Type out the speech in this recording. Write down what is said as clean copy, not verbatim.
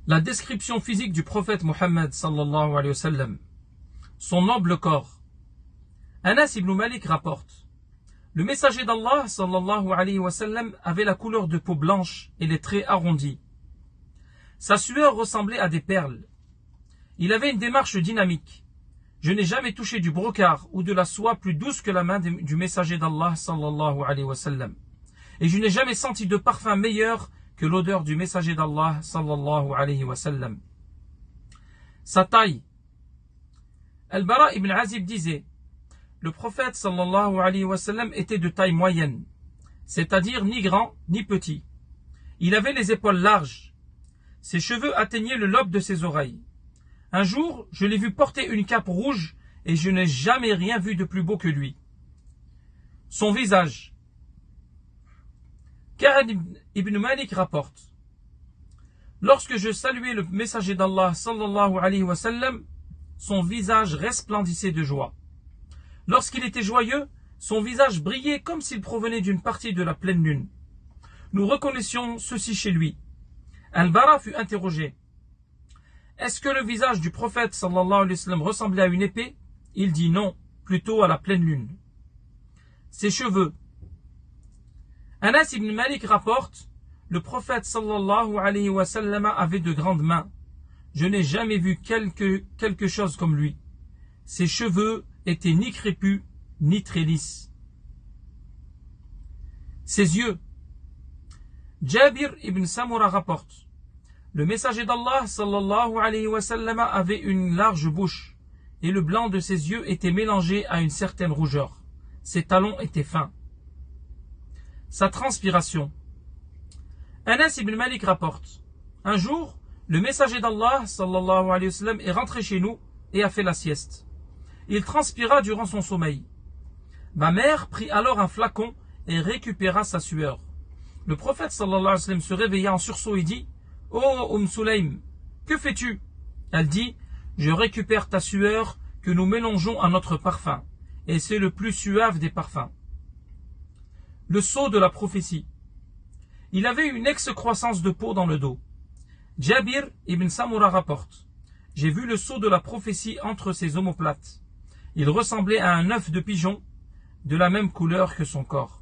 La description physique du prophète Mohammed sallallahu alayhi wa sallam. Son noble corps. Anas ibn Malik rapporte: le messager d'Allah sallallahu alayhi wa sallam avait la couleur de peau blanche et les traits arrondis. Sa sueur ressemblait à des perles. Il avait une démarche dynamique. Je n'ai jamais touché du brocart ou de la soie plus douce que la main du messager d'Allah sallallahu alayhi wa sallam. Et je n'ai jamais senti de parfum meilleur que l'odeur du messager d'Allah sallallahu alayhi wa sallam. Sa taille. Al-Bara ibn Azib disait: le prophète sallallahu alayhi wa sallam était de taille moyenne, c'est-à-dire ni grand ni petit. Il avait les épaules larges. Ses cheveux atteignaient le lobe de ses oreilles. Un jour, je l'ai vu porter une cape rouge et je n'ai jamais rien vu de plus beau que lui. Son visage. Ka'b ibn Malik rapporte: lorsque je saluais le messager d'Allah sallallahu alayhi wa sallam, son visage resplendissait de joie. Lorsqu'il était joyeux, son visage brillait comme s'il provenait d'une partie de la pleine lune. Nous reconnaissions ceci chez lui. Al-Bara fut interrogé: est-ce que le visage du prophète sallallahu alayhi wa sallam ressemblait à une épée? Il dit non, plutôt à la pleine lune. Ses cheveux. Anas ibn Malik rapporte: le prophète sallallahu alayhi wa sallam avait de grandes mains. Je n'ai jamais vu quelque chose comme lui. Ses cheveux étaient ni crépus, ni très lisses. Ses yeux. Jabir ibn Samura rapporte: le messager d'Allah sallallahu alayhi wa sallam avait une large bouche, et le blanc de ses yeux était mélangé à une certaine rougeur. Ses talons étaient fins. Sa transpiration. Anas ibn Malik rapporte: un jour, le messager d'Allah sallallahu alayhi wa sallam est rentré chez nous et a fait la sieste. Il transpira durant son sommeil. Ma mère prit alors un flacon et récupéra sa sueur. Le prophète sallallahu alayhi wa sallam se réveilla en sursaut et dit: oh Sulaym, que fais-tu? Elle dit: je récupère ta sueur que nous mélangeons à notre parfum, et c'est le plus suave des parfums. Le sceau de la prophétie. Il avait une excroissance de peau dans le dos. Jabir ibn Samura rapporte: j'ai vu le sceau de la prophétie entre ses omoplates. Il ressemblait à un œuf de pigeon, de la même couleur que son corps.